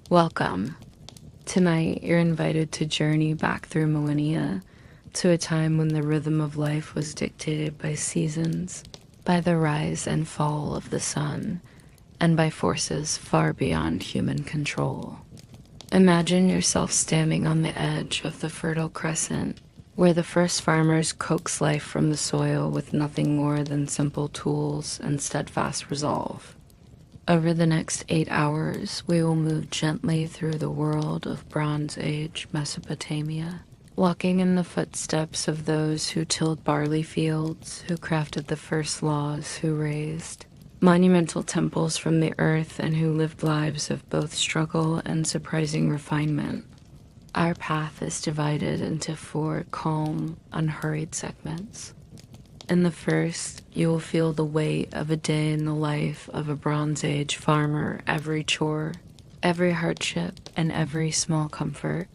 Welcome. Tonight, you're invited to journey back through millennia to a time when the rhythm of life was dictated by seasons, by the rise and fall of the sun, and by forces far beyond human control. Imagine yourself standing on the edge of the Fertile Crescent, where the first farmers coax life from the soil with nothing more than simple tools and steadfast resolve. Over the next 8 hours, we will move gently through the world of Bronze Age Mesopotamia, walking in the footsteps of those who tilled barley fields, who crafted the first laws, who raised monumental temples from the earth, and who lived lives of both struggle and surprising refinement. Our path is divided into 4 calm, unhurried segments. In the first, you will feel the weight of a day in the life of a Bronze Age farmer. Every chore, every hardship, and every small comfort.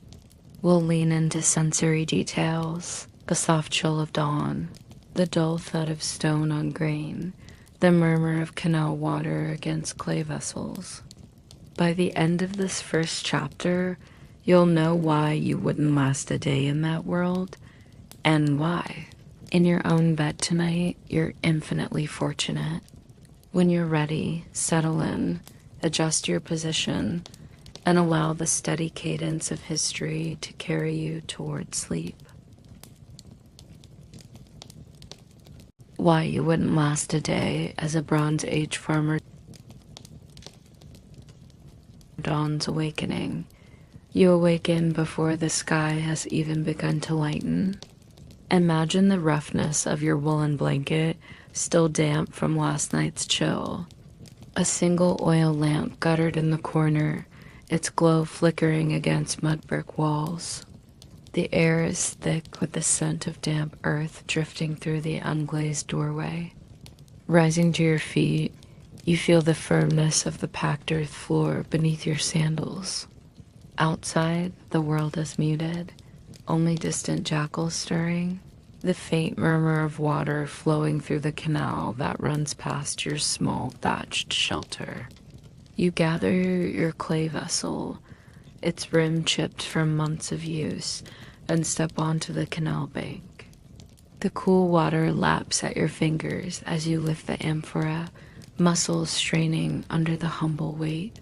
We'll lean into sensory details, the soft chill of dawn, the dull thud of stone on grain, the murmur of canal water against clay vessels. By the end of this first chapter, you'll know why you wouldn't last a day in that world, and why. In your own bed tonight, you're infinitely fortunate. When you're ready, settle in, adjust your position, and allow the steady cadence of history to carry you toward sleep. Why you wouldn't last a day as a Bronze Age farmer. Dawn's awakening. You awaken before the sky has even begun to lighten. Imagine the roughness of your woolen blanket, still damp from last night's chill. A single oil lamp guttered in the corner, its glow flickering against mud brick walls. The air is thick with the scent of damp earth drifting through the unglazed doorway. Rising to your feet, you feel the firmness of the packed earth floor beneath your sandals. Outside, the world is muted, only distant jackals stirring, the faint murmur of water flowing through the canal that runs past your small thatched shelter. You gather your clay vessel, its rim chipped from months of use, and step onto the canal bank. The cool water laps at your fingers as you lift the amphora, muscles straining under the humble weight.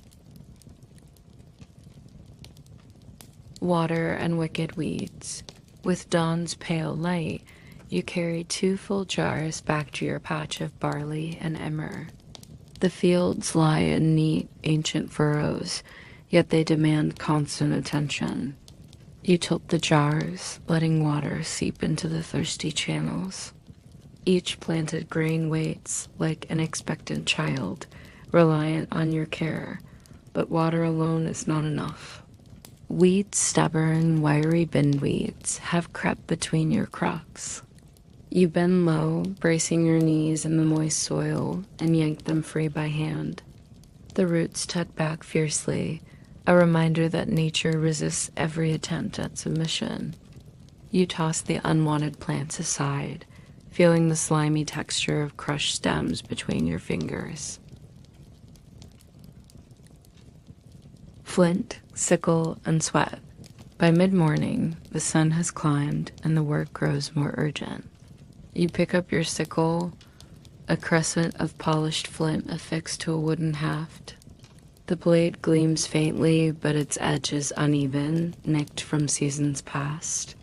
Water and wicked weeds. With dawn's pale light, you carry 2 full jars back to your patch of barley and emmer. The fields lie in neat, ancient furrows, yet they demand constant attention. You tilt the jars, letting water seep into the thirsty channels. Each planted grain waits like an expectant child, reliant on your care, but water alone is not enough. Weeds, stubborn, wiry bindweeds, have crept between your crocks. You bend low, bracing your knees in the moist soil, and yank them free by hand. The roots tug back fiercely, a reminder that nature resists every attempt at submission. You toss the unwanted plants aside, feeling the slimy texture of crushed stems between your fingers. Flint, sickle, and sweat. By mid-morning, the sun has climbed and the work grows more urgent. You pick up your sickle, a crescent of polished flint affixed to a wooden haft. The blade gleams faintly, but its edge is uneven, nicked from seasons past.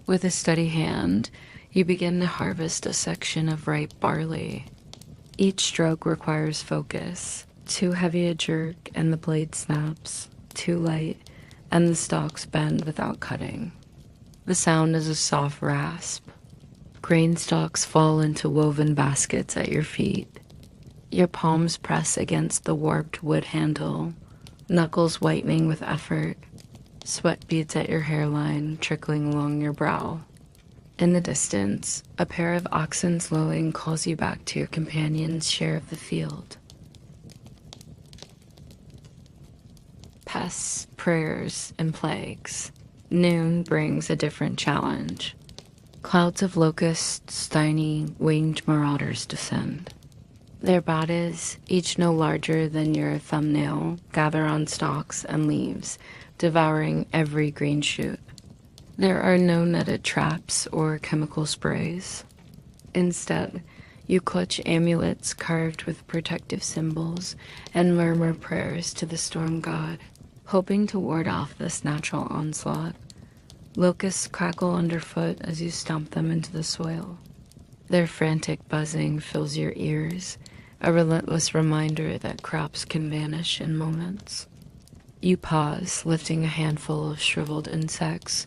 With a steady hand, you begin to harvest a section of ripe barley. Each stroke requires focus. Too heavy a jerk and the blade snaps, too light and the stalks bend without cutting. The sound is a soft rasp. Grain stalks fall into woven baskets at your feet. Your palms press against the warped wood handle, knuckles whitening with effort, sweat beads at your hairline trickling along your brow. In the distance, a pair of oxen's lowing calls you back to your companion's share of the field. Pests, prayers, and plagues. Noon brings a different challenge. Clouds of locusts, tiny, winged marauders descend. Their bodies, each no larger than your thumbnail, gather on stalks and leaves, devouring every green shoot. There are no netted traps or chemical sprays. Instead, you clutch amulets carved with protective symbols and murmur prayers to the storm god, hoping to ward off this natural onslaught. Locusts crackle underfoot as you stomp them into the soil. Their frantic buzzing fills your ears, a relentless reminder that crops can vanish in moments. You pause, lifting a handful of shriveled insects,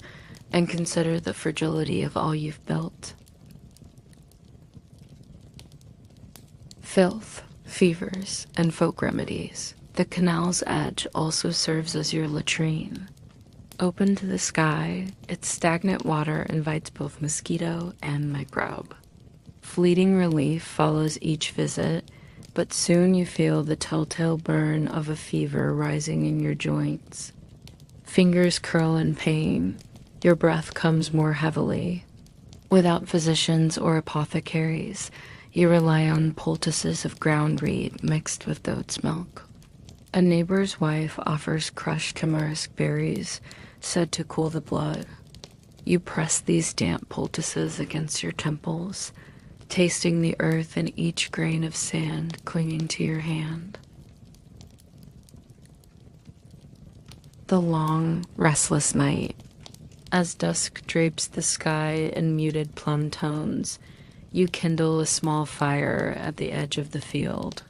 and consider the fragility of all you've built. Filth, fevers, and folk remedies. The canal's edge also serves as your latrine. Open to the sky, its stagnant water invites both mosquito and microbe. Fleeting relief follows each visit, but soon you feel the telltale burn of a fever rising in your joints. Fingers curl in pain. Your breath comes more heavily. Without physicians or apothecaries, you rely on poultices of ground reed mixed with goat's milk. A neighbor's wife offers crushed tamarisk berries, said to cool the blood. You press these damp poultices against your temples, tasting the earth in each grain of sand clinging to your hand. The long, restless night. As dusk drapes the sky in muted plum tones, you kindle a small fire at the edge of the field.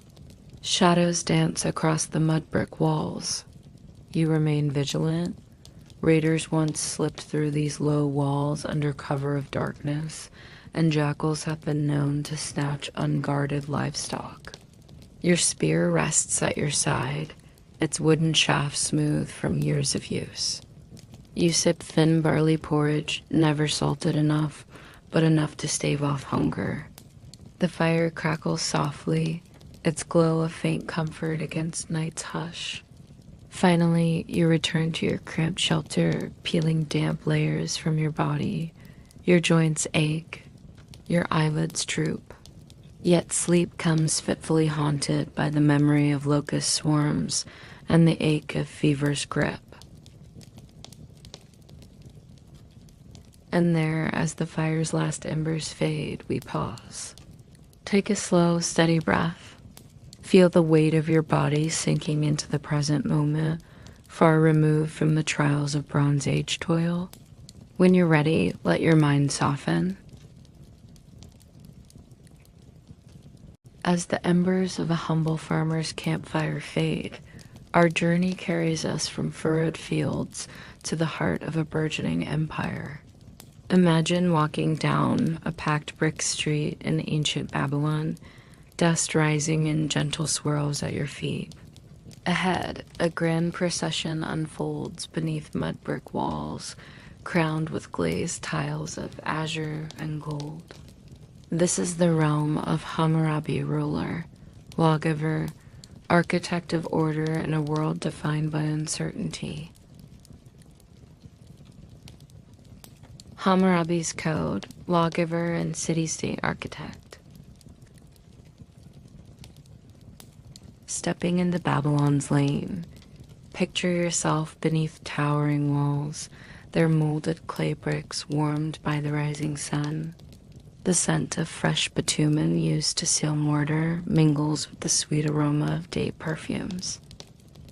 Shadows dance across the mud brick walls. You remain vigilant. Raiders once slipped through these low walls under cover of darkness, and jackals have been known to snatch unguarded livestock. Your spear rests at your side, its wooden shaft smooth from years of use. You sip thin barley porridge, never salted enough, but enough to stave off hunger. The fire crackles softly, its glow a faint comfort against night's hush. Finally, you return to your cramped shelter, peeling damp layers from your body. Your joints ache, your eyelids droop. Yet sleep comes fitfully haunted by the memory of locust swarms and the ache of fever's grip. And there, as the fire's last embers fade, we pause. Take a slow, steady breath. Feel the weight of your body sinking into the present moment, far removed from the trials of Bronze Age toil. When you're ready, let your mind soften. As the embers of a humble farmer's campfire fade, our journey carries us from furrowed fields to the heart of a burgeoning empire. Imagine walking down a packed brick street in ancient Babylon, dust rising in gentle swirls at your feet. Ahead, a grand procession unfolds beneath mud brick walls, crowned with glazed tiles of azure and gold. This is the realm of Hammurabi, ruler, lawgiver, architect of order in a world defined by uncertainty. Hammurabi's code, lawgiver and city-state architect. Stepping into Babylon's lane, picture yourself beneath towering walls, their molded clay bricks warmed by the rising sun. The scent of fresh bitumen used to seal mortar mingles with the sweet aroma of date perfumes.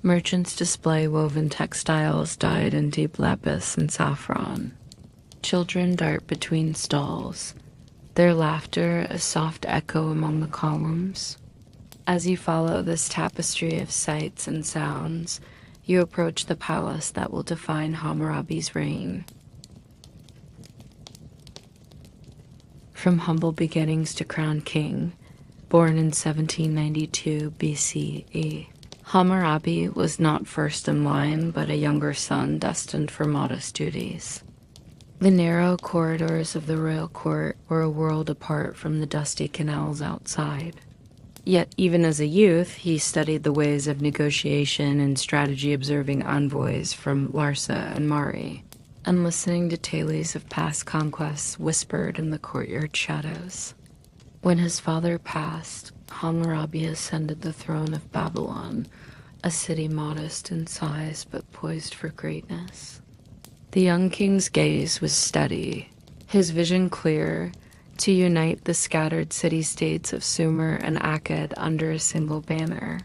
Merchants display woven textiles dyed in deep lapis and saffron. Children dart between stalls, their laughter a soft echo among the columns. As you follow this tapestry of sights and sounds, you approach the palace that will define Hammurabi's reign. From humble beginnings to crowned king, born in 1792 BCE, Hammurabi was not first in line, but a younger son destined for modest duties. The narrow corridors of the royal court were a world apart from the dusty canals outside. Yet even as a youth, he studied the ways of negotiation and strategy, observing envoys from Larsa and Mari, and listening to tales of past conquests whispered in the courtyard shadows. When his father passed, Hammurabi ascended the throne of Babylon, a city modest in size but poised for greatness. The young king's gaze was steady, his vision clear, to unite the scattered city-states of Sumer and Akkad under a single banner.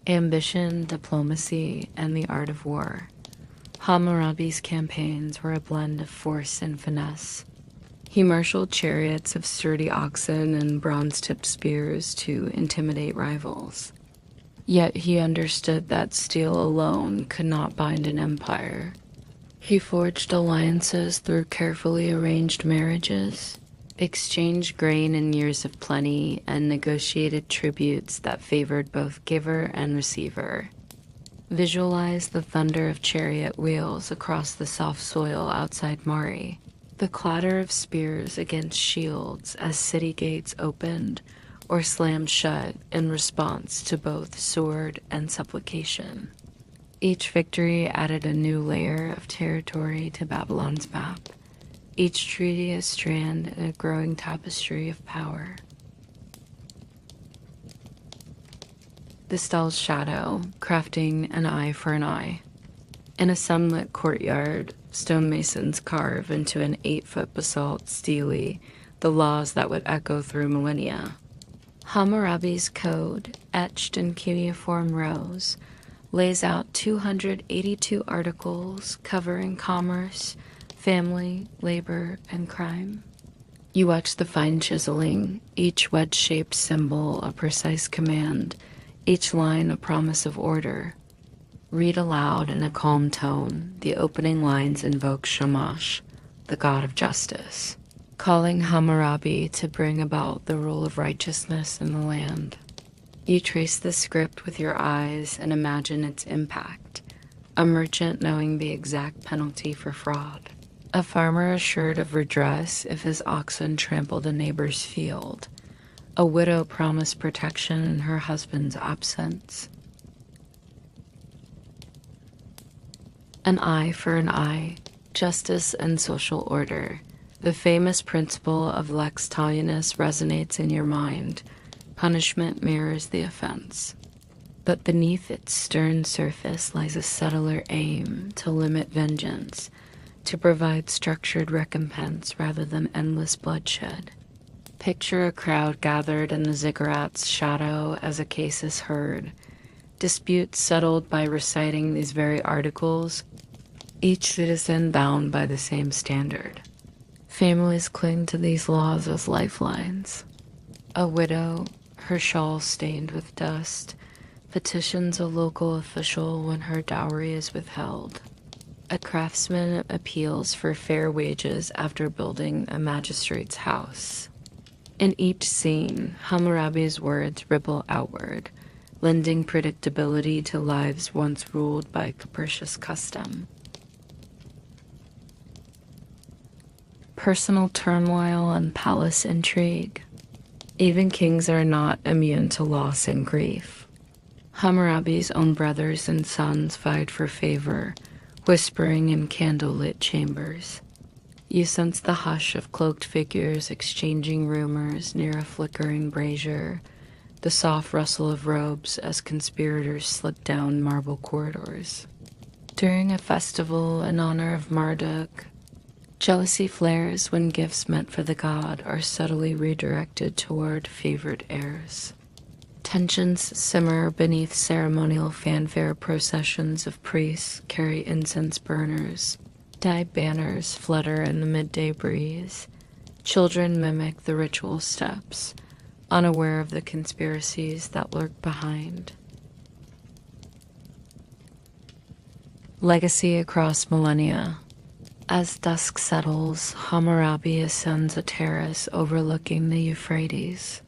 Ambition, diplomacy, and the art of war. Hammurabi's campaigns were a blend of force and finesse. He marshaled chariots of sturdy oxen and bronze-tipped spears to intimidate rivals. Yet he understood that steel alone could not bind an empire. He forged alliances through carefully arranged marriages, exchanged grain in years of plenty, and negotiated tributes that favored both giver and receiver. Visualize the thunder of chariot wheels across the soft soil outside Mari, the clatter of spears against shields as city gates opened or slammed shut in response to both sword and supplication. Each victory added a new layer of territory to Babylon's map, each treaty a strand in a growing tapestry of power. The stele's shadow, crafting an eye for an eye. In a sunlit courtyard, stonemasons carve into an 8-foot basalt stele the laws that would echo through millennia. Hammurabi's code, etched in cuneiform rows, lays out 282 articles covering commerce, family, labor, and crime. You watch the fine chiseling, each wedge-shaped symbol a precise command, each line a promise of order. Read aloud in a calm tone, the opening lines invoke Shamash, the god of justice, calling Hammurabi to bring about the rule of righteousness in the land. You trace the script with your eyes and imagine its impact, a merchant knowing the exact penalty for fraud, a farmer assured of redress if his oxen trampled a neighbor's field, a widow promised protection in her husband's absence. An eye for an eye, justice and social order. The famous principle of lex talionis resonates in your mind. Punishment mirrors the offense. But beneath its stern surface lies a subtler aim to limit vengeance, to provide structured recompense rather than endless bloodshed. Picture a crowd gathered in the ziggurat's shadow as a case is heard, disputes settled by reciting these very articles, each citizen bound by the same standard. Families cling to these laws as lifelines. A widow, her shawl stained with dust, petitions a local official when her dowry is withheld. A craftsman appeals for fair wages after building a magistrate's house. In each scene, Hammurabi's words ripple outward, lending predictability to lives once ruled by capricious custom. Personal turmoil and palace intrigue. Even kings are not immune to loss and grief. Hammurabi's own brothers and sons vied for favor, whispering in candlelit chambers. You sense the hush of cloaked figures exchanging rumors near a flickering brazier, the soft rustle of robes as conspirators slip down marble corridors. During a festival in honor of Marduk, jealousy flares when gifts meant for the god are subtly redirected toward favored heirs. Tensions simmer beneath ceremonial fanfare. Processions of priests carry incense burners. Dyed banners flutter in the midday breeze. Children mimic the ritual steps, unaware of the conspiracies that lurk behind. Legacy across millennia. As dusk settles, Hammurabi ascends a terrace overlooking the Euphrates,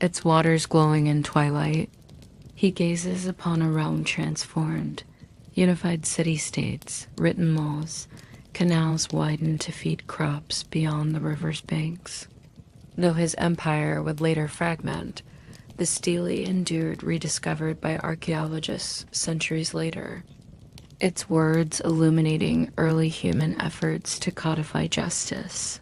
its waters glowing in twilight. He gazes upon a realm transformed, unified city-states, written laws, canals widened to feed crops beyond the river's banks. Though his empire would later fragment, the stele endured, rediscovered by archaeologists centuries later, its words illuminating early human efforts to codify justice.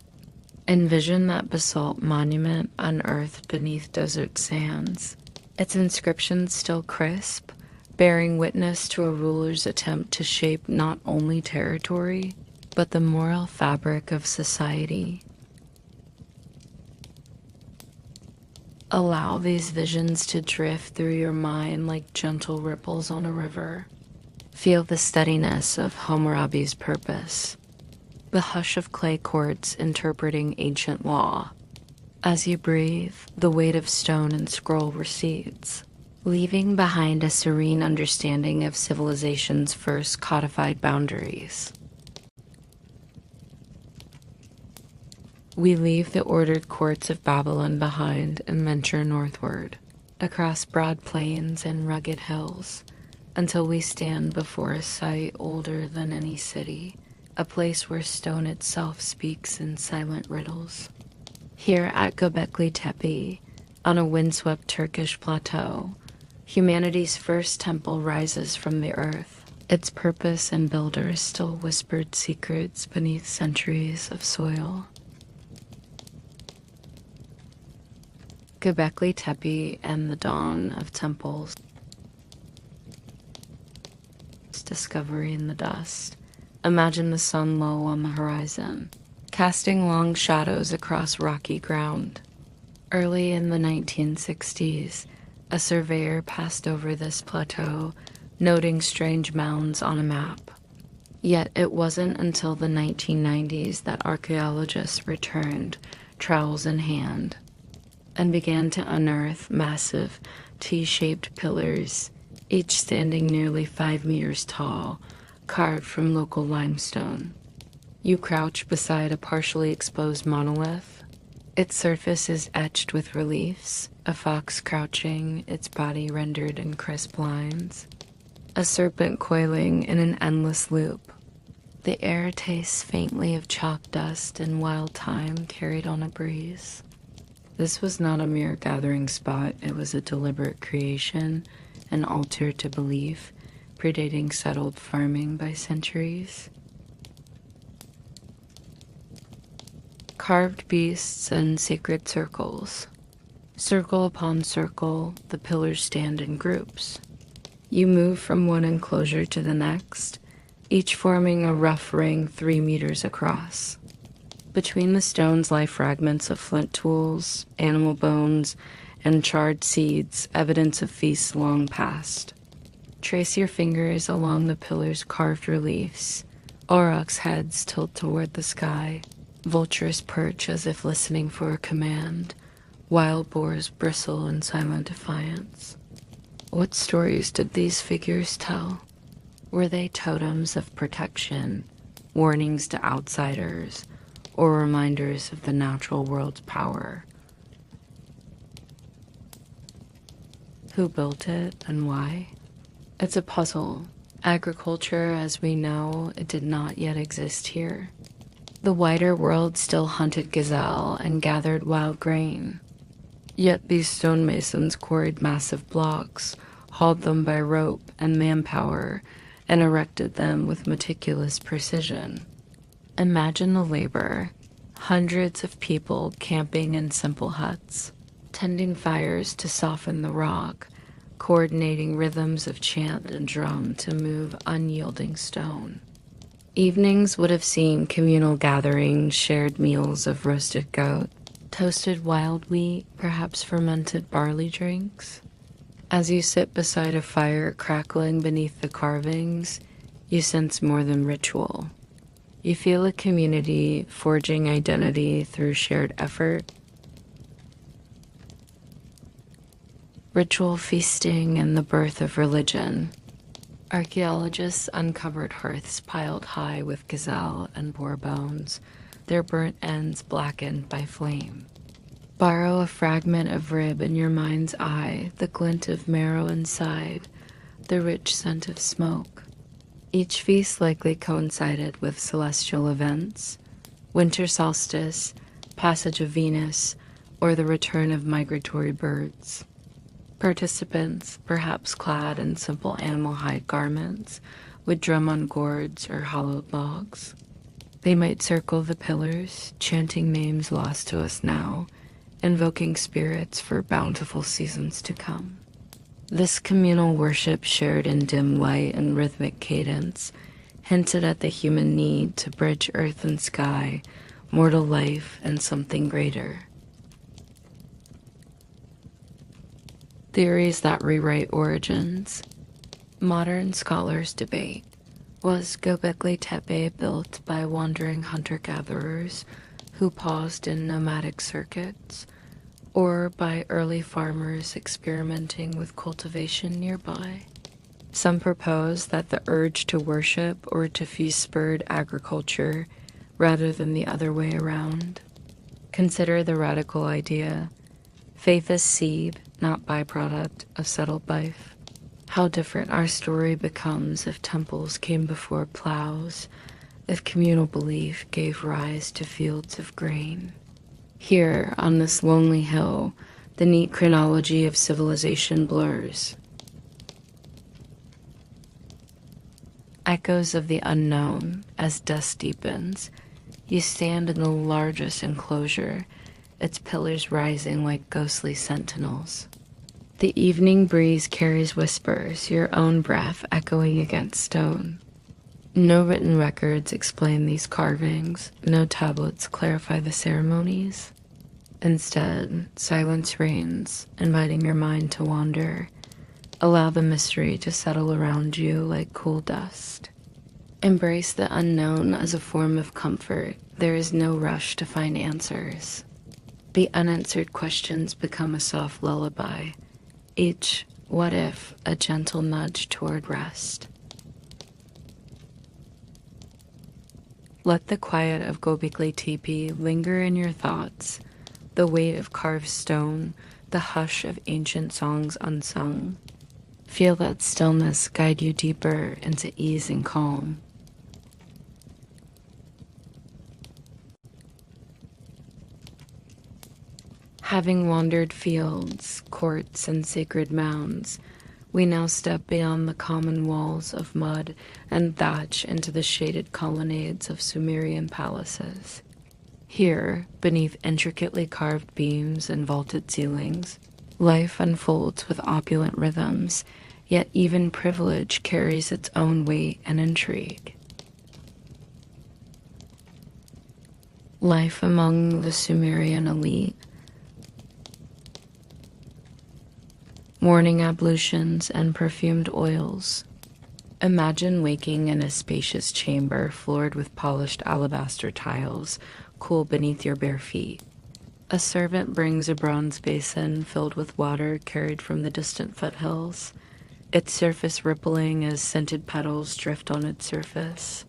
Envision that basalt monument unearthed beneath desert sands, its inscription still crisp, bearing witness to a ruler's attempt to shape not only territory, but the moral fabric of society. Allow these visions to drift through your mind like gentle ripples on a river. Feel the steadiness of Hammurabi's purpose, the hush of clay courts interpreting ancient law. As you breathe, the weight of stone and scroll recedes, leaving behind a serene understanding of civilization's first codified boundaries. We leave the ordered courts of Babylon behind and venture northward, across broad plains and rugged hills, until we stand before a site older than any city, a place where stone itself speaks in silent riddles. Here at Göbekli Tepe, on a windswept Turkish plateau, humanity's first temple rises from the earth, its purpose and builders still whispered secrets beneath centuries of soil. Göbekli Tepe and the dawn of temples. Discovery in the dust. Imagine the sun low on the horizon, casting long shadows across rocky ground. Early in the 1960s, a surveyor passed over this plateau, noting strange mounds on a map. Yet it wasn't until the 1990s that archaeologists returned, trowels in hand, and began to unearth massive T-shaped pillars, each standing nearly 5 meters tall, carved from local limestone. You crouch beside a partially exposed monolith. Its surface is etched with reliefs, a fox crouching, its body rendered in crisp lines, a serpent coiling in an endless loop. The air tastes faintly of chalk dust and wild thyme carried on a breeze. This was not a mere gathering spot, it was a deliberate creation, an altar to belief, predating settled farming by centuries. Carved beasts and sacred circles. Circle upon circle, the pillars stand in groups. You move from one enclosure to the next, each forming a rough ring 3 meters across. Between the stones lie fragments of flint tools, animal bones, and charred seeds, evidence of feasts long past. Trace your fingers along the pillars' carved reliefs. Aurochs' heads tilt toward the sky. Vultures perch as if listening for a command. Wild boars bristle in silent defiance. What stories did these figures tell? Were they totems of protection, warnings to outsiders, or reminders of the natural world's power? Who built it and why? It's a puzzle. Agriculture, as we know, it did not yet exist here. The wider world still hunted gazelle and gathered wild grain. Yet these stonemasons quarried massive blocks, hauled them by rope and manpower, and erected them with meticulous precision. Imagine the labor. Hundreds of people camping in simple huts, tending fires to soften the rock, coordinating rhythms of chant and drum to move unyielding stone. Evenings would have seen communal gatherings, shared meals of roasted goat, toasted wild wheat, perhaps fermented barley drinks. As you sit beside a fire crackling beneath the carvings, you sense more than ritual. You feel a community forging identity through shared effort. Ritual feasting and the birth of religion. Archaeologists uncovered hearths piled high with gazelle and boar bones, their burnt ends blackened by flame. Borrow a fragment of rib in your mind's eye, the glint of marrow inside, the rich scent of smoke. Each feast likely coincided with celestial events, winter solstice, passage of Venus, or the return of migratory birds. Participants, perhaps clad in simple animal hide garments, would drum on gourds or hollowed logs. They might circle the pillars, chanting names lost to us now, invoking spirits for bountiful seasons to come. This communal worship, shared in dim light and rhythmic cadence, hinted at the human need to bridge earth and sky, mortal life, and something greater. Theories that rewrite origins. Modern scholars debate. Was Göbekli Tepe built by wandering hunter-gatherers who paused in nomadic circuits, or by early farmers experimenting with cultivation nearby? Some propose that the urge to worship or to feast spurred agriculture rather than the other way around. Consider the radical idea: faith as seed, not byproduct of settled life. How different our story becomes if temples came before plows, if communal belief gave rise to fields of grain. Here, on this lonely hill, the neat chronology of civilization blurs. Echoes of the unknown. As dusk deepens, you stand in the largest enclosure, its pillars rising like ghostly sentinels. The evening breeze carries whispers, your own breath echoing against stone. No written records explain these carvings, no tablets clarify the ceremonies. Instead, silence reigns, inviting your mind to wander. Allow the mystery to settle around you like cool dust. Embrace the unknown as a form of comfort. There is no rush to find answers. The unanswered questions become a soft lullaby, each what if a gentle nudge toward rest. Let the quiet of Göbekli Tepe linger in your thoughts, the weight of carved stone, the hush of ancient songs unsung. Feel that stillness guide you deeper into ease and calm. Having wandered fields, courts, and sacred mounds, we now step beyond the common walls of mud and thatch into the shaded colonnades of Sumerian palaces. Here, beneath intricately carved beams and vaulted ceilings, life unfolds with opulent rhythms, yet even privilege carries its own weight and intrigue. Life among the Sumerian elite. Morning ablutions and perfumed oils. Imagine waking in a spacious chamber floored with polished alabaster tiles, cool beneath your bare feet. A servant brings a bronze basin filled with water carried from the distant foothills, its surface rippling as scented petals drift on its surface.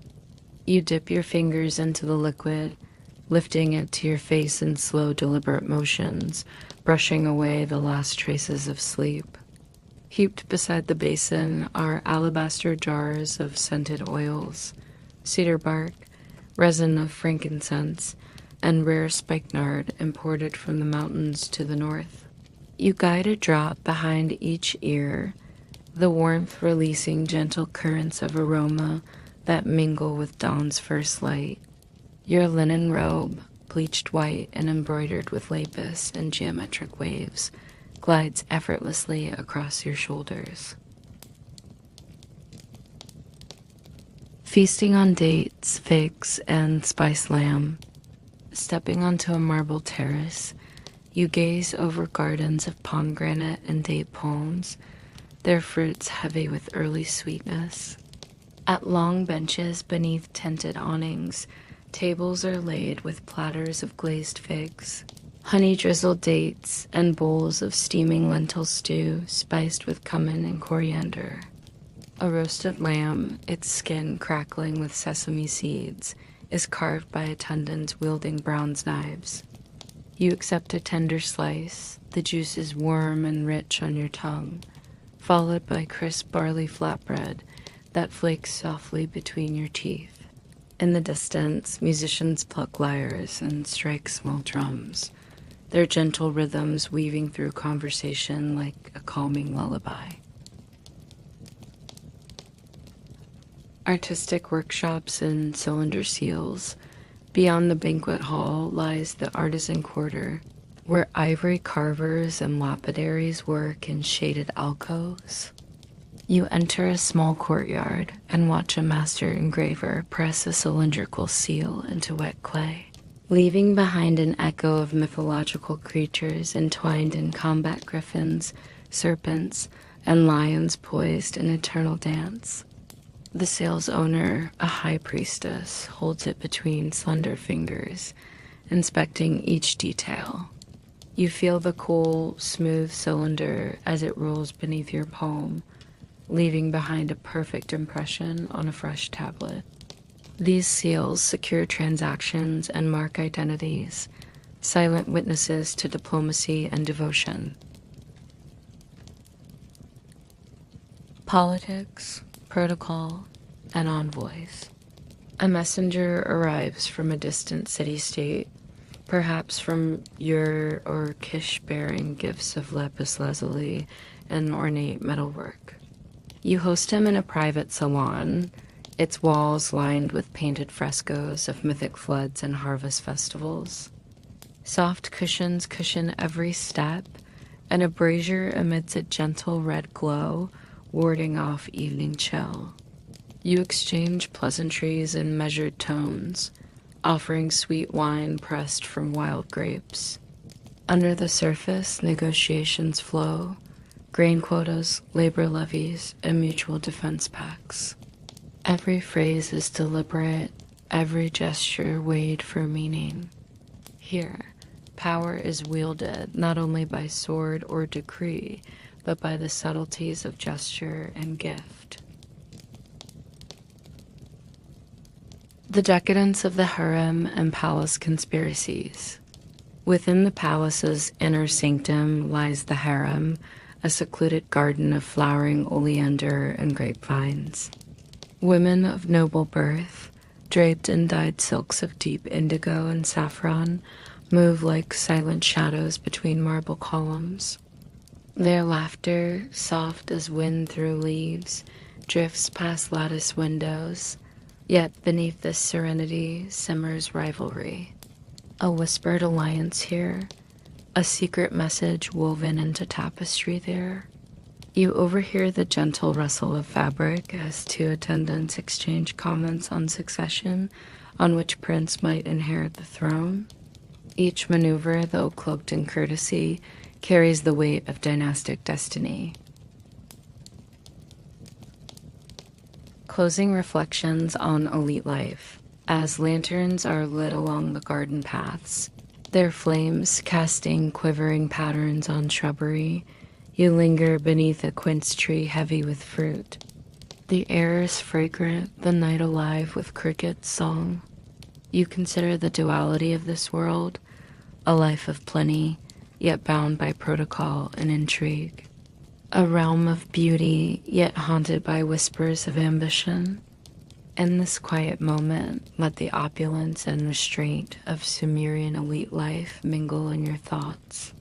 You dip your fingers into the liquid, lifting it to your face in slow, deliberate motions, brushing away the last traces of sleep. Heaped beside the basin are alabaster jars of scented oils, cedar bark, resin of frankincense, and rare spikenard imported from the mountains to the north. You guide a drop behind each ear, the warmth releasing gentle currents of aroma that mingle with dawn's first light. Your linen robe, bleached white and embroidered with lapis and geometric waves, glides effortlessly across your shoulders. Feasting on dates, figs, and spiced lamb, stepping onto a marble terrace, you gaze over gardens of pomegranate and date palms, their fruits heavy with early sweetness. At long benches beneath tinted awnings, tables are laid with platters of glazed figs, honey-drizzled dates, and bowls of steaming lentil stew spiced with cumin and coriander. A roasted lamb, its skin crackling with sesame seeds, is carved by attendants wielding bronze knives. You accept a tender slice, the juice is warm and rich on your tongue, followed by crisp barley flatbread that flakes softly between your teeth. In the distance, musicians pluck lyres and strike small drums, their gentle rhythms weaving through conversation like a calming lullaby. artistic workshops and cylinder seals. Beyond the banquet hall lies the artisan quarter, where ivory carvers and lapidaries work in shaded alcoves. You enter a small courtyard and watch a master engraver press a cylindrical seal into wet clay, leaving behind an echo of mythological creatures entwined in combat griffins, serpents, and lions poised in eternal dance. The seal's owner, a high priestess, holds it between slender fingers, inspecting each detail. You feel the cool, smooth cylinder as it rolls beneath your palm, leaving behind a perfect impression on a fresh tablet. These seals secure transactions and mark identities, silent witnesses to diplomacy and devotion. Politics, protocol, and envoys. A messenger arrives from a distant city-state, perhaps from Ur or Kish, bearing gifts of lapis lazuli and ornate metalwork. You host him in a private salon, its walls lined with painted frescoes of mythic floods and harvest festivals. Soft cushions cushion every step, and a brazier emits a gentle red glow, warding off evening chill. You exchange pleasantries in measured tones, offering sweet wine pressed from wild grapes. Under the surface, negotiations flow, grain quotas, labor levies, and mutual defense pacts. Every phrase is deliberate, every gesture weighed for meaning. Here, power is wielded not only by sword or decree, but by the subtleties of gesture and gift. The decadence of the harem and palace conspiracies. Within the palace's inner sanctum lies the harem, a secluded garden of flowering oleander and grapevines. Women of noble birth, draped in dyed silks of deep indigo and saffron, move like silent shadows between marble columns. Their laughter, soft as wind through leaves, drifts past lattice windows, yet beneath this serenity simmers rivalry. A whispered alliance here, a secret message woven into tapestry there. You overhear the gentle rustle of fabric as two attendants exchange comments on succession, on which prince might inherit the throne. Each maneuver, though cloaked in courtesy, carries the weight of dynastic destiny. Closing reflections on elite life. As lanterns are lit along the garden paths, their flames casting quivering patterns on shrubbery, you linger beneath a quince tree heavy with fruit. The air is fragrant, the night alive with crickets' song. You consider the duality of this world, a life of plenty, yet bound by protocol and intrigue. A realm of beauty, yet haunted by whispers of ambition. In this quiet moment, let the opulence and restraint of Sumerian elite life mingle in your thoughts.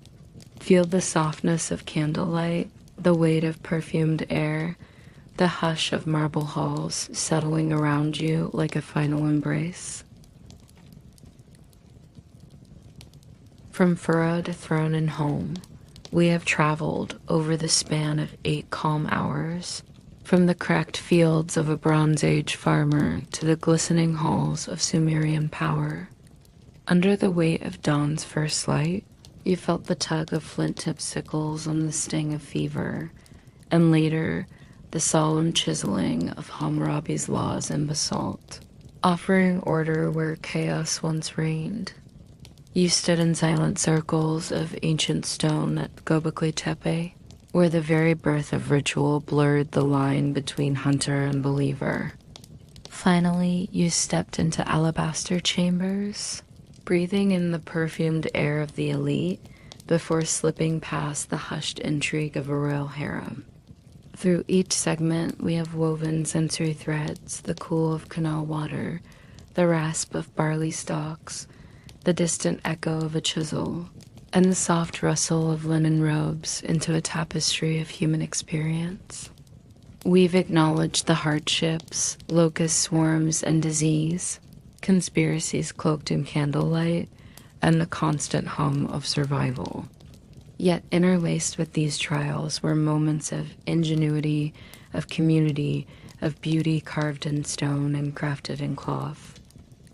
Feel the softness of candlelight, the weight of perfumed air, the hush of marble halls settling around you like a final embrace. From furrow to throne and home, we have traveled over the span of 8 calm hours, from the cracked fields of a Bronze Age farmer to the glistening halls of Sumerian power. Under the weight of dawn's first light, you felt the tug of flint-tipped sickles on the sting of fever, and later, the solemn chiseling of Hammurabi's laws in basalt, offering order where chaos once reigned. You stood in silent circles of ancient stone at Göbekli Tepe, where the very birth of ritual blurred the line between hunter and believer. Finally, you stepped into alabaster chambers, breathing in the perfumed air of the elite before slipping past the hushed intrigue of a royal harem. Through each segment, we have woven sensory threads, the cool of canal water, the rasp of barley stalks, the distant echo of a chisel, and the soft rustle of linen robes into a tapestry of human experience. We've acknowledged the hardships, locust swarms and disease, conspiracies cloaked in candlelight, and the constant hum of survival. Yet interlaced with these trials were moments of ingenuity, of community, of beauty carved in stone and crafted in cloth.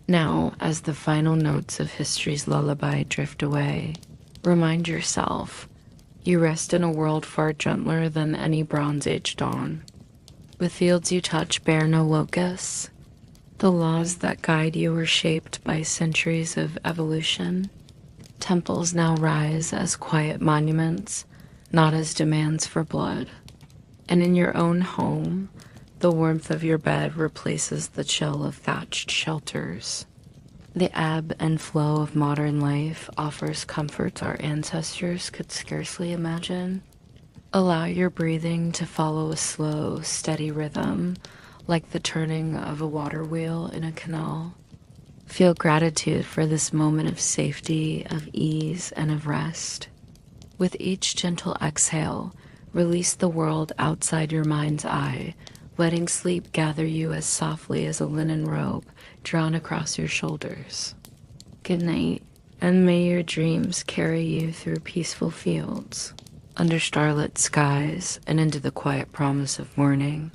Now, as the final notes of history's lullaby drift away, remind yourself, you rest in a world far gentler than any Bronze Age dawn. The fields you touch bear no locusts. The laws that guide you were shaped by centuries of evolution. Temples now rise as quiet monuments, not as demands for blood. And in your own home, the warmth of your bed replaces the chill of thatched shelters. The ebb and flow of modern life offers comforts our ancestors could scarcely imagine. Allow your breathing to follow a slow, steady rhythm, like the turning of a water wheel in a canal. Feel gratitude for this moment of safety, of ease, and of rest. With each gentle exhale, release the world outside your mind's eye, letting sleep gather you as softly as a linen robe drawn across your shoulders. Good night, and may your dreams carry you through peaceful fields, under starlit skies, and into the quiet promise of morning.